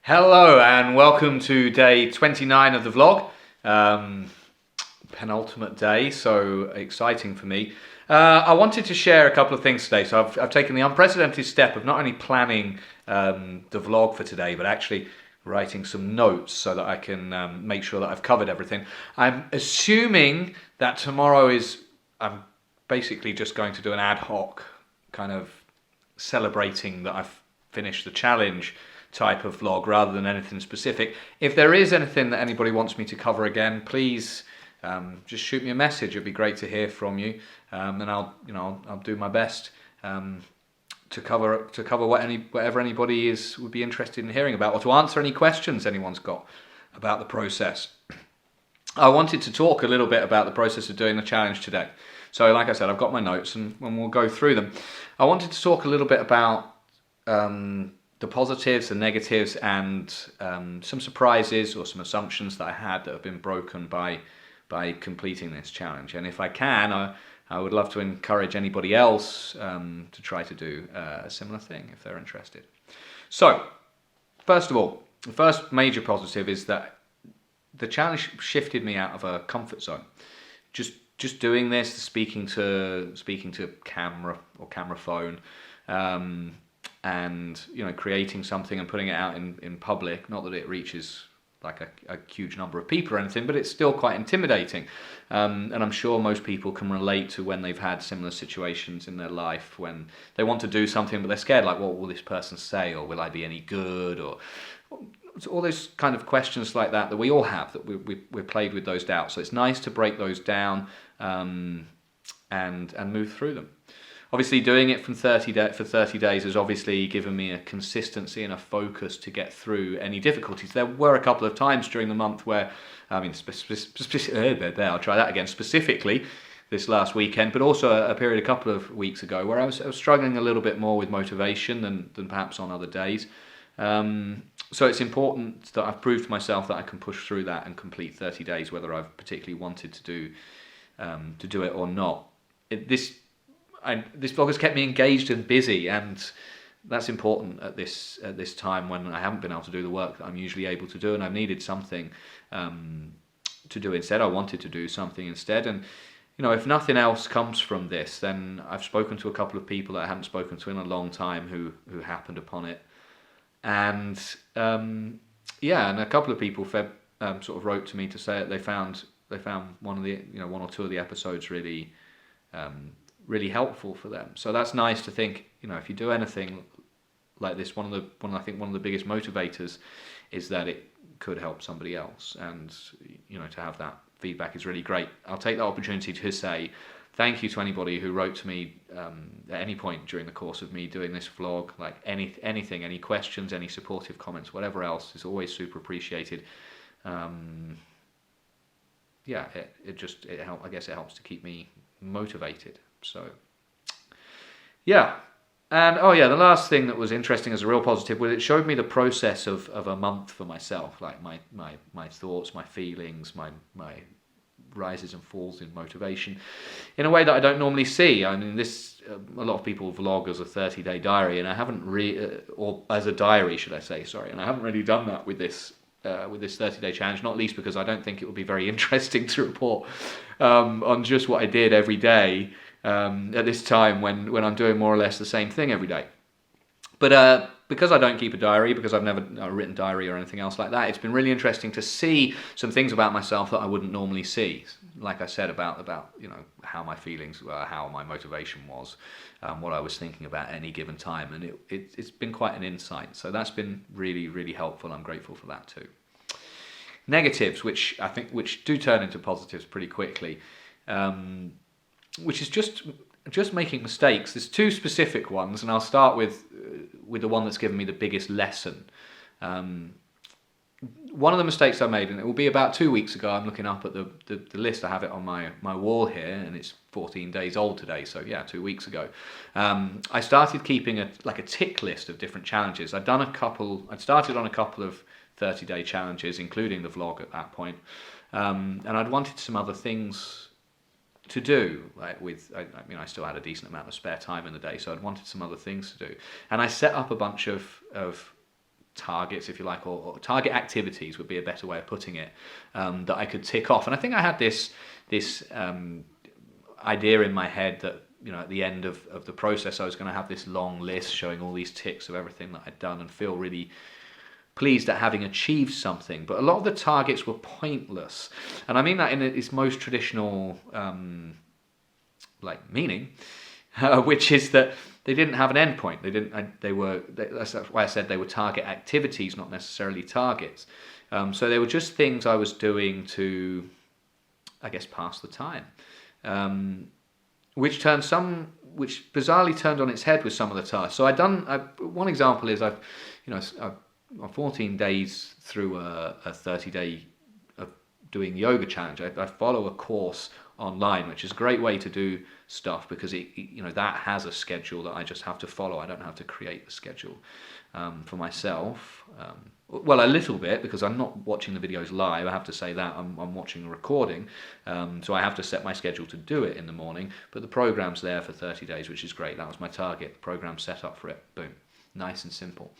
Hello and welcome to day 29 of the vlog. Penultimate day, so exciting for me. I wanted to share a couple of things today. So I've taken the unprecedented step of not only planning the vlog for today, but actually writing some notes so that I can make sure that I've covered everything. I'm assuming that I'm basically just going to do an ad hoc kind of celebrating that I've finished the challenge type of vlog rather than anything specific. If there is anything that anybody wants me to cover again, please just shoot me a message. It'd be great to hear from you, and I'll do my best to cover whatever anybody would be interested in hearing about, or to answer any questions anyone's got about the process. I wanted to talk a little bit about the process of doing the challenge today. So, like I said, I've got my notes and we'll go through them. I wanted to talk a little bit about the positives, the negatives, and some surprises or some assumptions that I had that have been broken by completing this challenge. And if I can, I would love to encourage anybody else to try to do a similar thing if they're interested. So, first of all, the first major positive is that the challenge shifted me out of a comfort zone. Just doing this, speaking to camera or camera phone, and creating something and putting it out in public. Not that it reaches like a huge number of people or anything, but it's still quite intimidating. And I'm sure most people can relate to when they've had similar situations in their life when they want to do something, but they're scared, like, what will this person say, or will I be any good, or all those kind of questions like that we all have, that we're plagued with those doubts. So it's nice to break those down and move through them. Obviously, doing it for 30 days has obviously given me a consistency and a focus to get through any difficulties. There were a couple of times during the month where, I'll try that again, specifically this last weekend, but also a period a couple of weeks ago where I was struggling a little bit more with motivation than perhaps on other days. So it's important that I've proved to myself that I can push through that and complete 30 days, whether I've particularly wanted to do it or not. This vlog has kept me engaged and busy, and that's important at this time when I haven't been able to do the work that I'm usually able to do, and I've needed something to do instead. I wanted to do something instead, and if nothing else comes from this, then I've spoken to a couple of people that I haven't spoken to in a long time who happened upon it, and and a couple of people sort of wrote to me to say that they found one or two of the episodes really helpful for them. So that's nice to think, if you do anything like this, one of the biggest motivators is that it could help somebody else, and to have that feedback is really great. I'll take the opportunity to say thank you to anybody who wrote to me at any point during the course of me doing this vlog, like anything, any questions, any supportive comments, whatever else is always super appreciated. I guess it helps to keep me motivated. So, yeah. And the last thing that was interesting as a real positive was it showed me the process of a month for myself, like my thoughts, my feelings, my rises and falls in motivation, in a way that I don't normally see. I mean, a lot of people vlog as a 30-day diary, and I haven't or as a diary, should I say? Sorry, and I haven't really done that with this 30-day challenge, not least because I don't think it would be very interesting to report on just what I did every day at this time when I'm doing more or less the same thing every day. But because I don't keep a diary, because I've never written diary or anything else like that, it's been really interesting to see some things about myself that I wouldn't normally see. Like I said about how my feelings were, how my motivation was, what I was thinking about at any given time, and it's been quite an insight. So that's been really, really helpful. I'm grateful for that too. Negatives, which do turn into positives pretty quickly, which is just making mistakes. There's two specific ones, and I'll start with the one that's given me the biggest lesson. One of the mistakes I made, and it will be about 2 weeks ago, I'm looking up at the list, I have it on my wall here, and it's 14 days old today, so 2 weeks ago. I started keeping a tick list of different challenges. I'd started on a couple of 30-day challenges, including the vlog at that point, and I'd wanted some other things to do, I still had a decent amount of spare time in the day, so I'd wanted some other things to do, and I set up a bunch of targets, if you like, or target activities would be a better way of putting it, that I could tick off. And I think I had this idea in my head that, at the end of the process, I was going to have this long list showing all these ticks of everything that I'd done and feel really pleased at having achieved something. But a lot of the targets were pointless. And I mean that in its most traditional meaning, which is that they didn't have an end point. That's why I said they were target activities, not necessarily targets. So they were just things I was doing to, I guess, pass the time. Which bizarrely turned on its head with some of the tasks. So one example is I'm 14 days through a 30-day of doing yoga challenge. I follow a course online, which is a great way to do stuff because it that has a schedule that I just have to follow. I don't have to create the schedule for myself. Well, a little bit, because I'm not watching the videos live. I have to say that I'm watching a recording, so I have to set my schedule to do it in the morning. But the program's there for 30 days, which is great. That was my target. Program set up for it. Boom, nice and simple.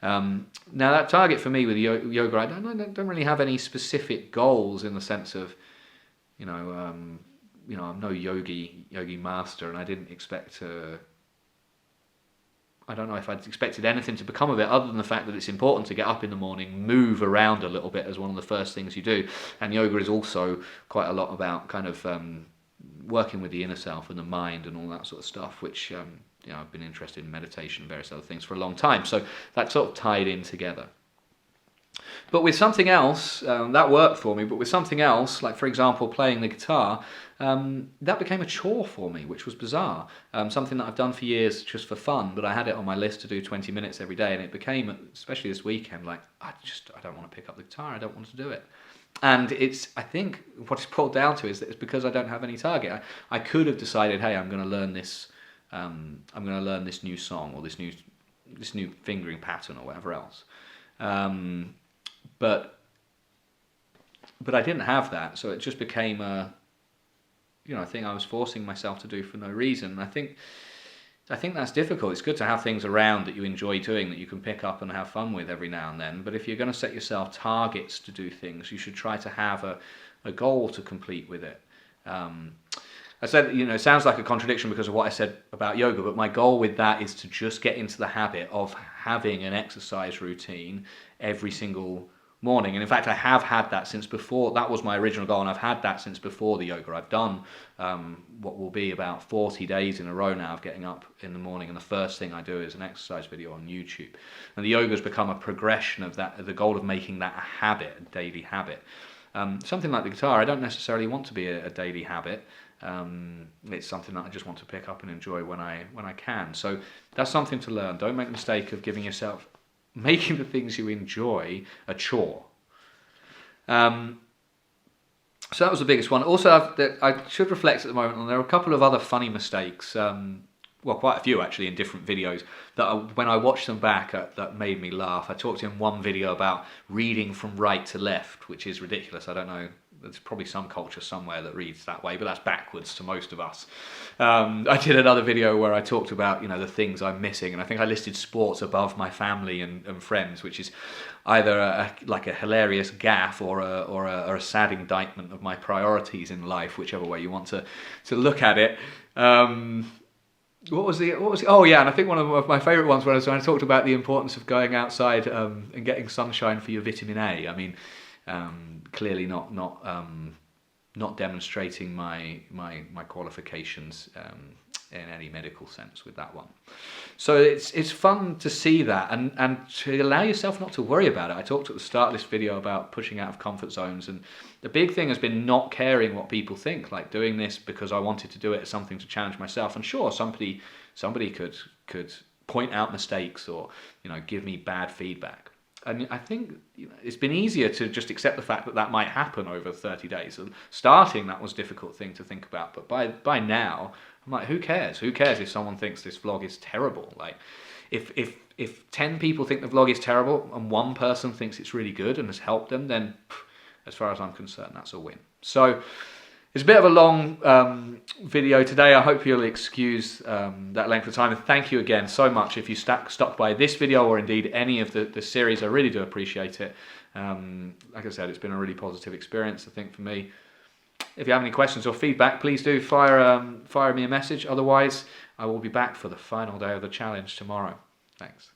Now that target for me with yoga, I don't really have any specific goals in the sense of, I'm no yogi master, and I didn't expect to. I don't know if I'd expected anything to become of it other than the fact that it's important to get up in the morning, move around a little bit as one of the first things you do. And yoga is also quite a lot about kind of working with the inner self and the mind and all that sort of stuff, which I've been interested in meditation and various other things for a long time. So that sort of tied in together. But with something else, that worked for me, but with something else, like for example playing the guitar, that became a chore for me, which was bizarre. Something that I've done for years just for fun, but I had it on my list to do 20 minutes every day, and it became, especially this weekend, like, I don't want to pick up the guitar, I don't want to do it. And I think what it's brought down to is that it's because I don't have any target. I could have decided, hey, I'm going to learn this new song, or this new fingering pattern, or whatever else. But I didn't have that, so it just became a thing I was forcing myself to do for no reason. I think that's difficult. It's good to have things around that you enjoy doing, that you can pick up and have fun with every now and then. But if you're going to set yourself targets to do things, you should try to have a goal to complete with it. I said, it sounds like a contradiction because of what I said about yoga, but my goal with that is to just get into the habit of having an exercise routine every single morning. And in fact, I have had that since before. That was my original goal, and I've had that since before the yoga. I've done what will be about 40 days in a row now of getting up in the morning, and the first thing I do is an exercise video on YouTube. And the yoga has become a progression of that, the goal of making that a habit, a daily habit. Something like the guitar, I don't necessarily want to be a daily habit. It's something that I just want to pick up and enjoy when I can. So that's something to learn. Don't make the mistake of making the things you enjoy a chore. So that was the biggest one. Also, I should reflect at the moment, and there are a couple of other funny mistakes, quite a few actually in different videos, that when I watched them back, that made me laugh. I talked in one video about reading from right to left, which is ridiculous. I don't know. There's probably some culture somewhere that reads that way, but that's backwards to most of us. I did another video where I talked about the things I'm missing, and I think I listed sports above my family and friends, which is either a hilarious gaffe or a sad indictment of my priorities in life, whichever way you want to look at it. What was the? Oh yeah, and I think one of my favourite ones when I talked about the importance of going outside and getting sunshine for your vitamin A. I mean, clearly not demonstrating my qualifications in any medical sense with that one. So it's fun to see that and to allow yourself not to worry about it. I talked at the start of this video about pushing out of comfort zones, and the big thing has been not caring what people think, like doing this because I wanted to do it as something to challenge myself. And sure, somebody could point out mistakes or give me bad feedback. And I think it's been easier to just accept the fact that might happen over 30 days. And starting, that was a difficult thing to think about. But by now, I'm like, who cares? Who cares if someone thinks this vlog is terrible? Like, if 10 people think the vlog is terrible and one person thinks it's really good and has helped them, then as far as I'm concerned, that's a win. So It's a bit of a long video today. I hope you'll excuse that length of time. And thank you again so much if you stuck by this video or indeed any of the series. I really do appreciate it. Like I said, it's been a really positive experience, I think, for me. If you have any questions or feedback, please do fire me a message. Otherwise, I will be back for the final day of the challenge tomorrow. Thanks.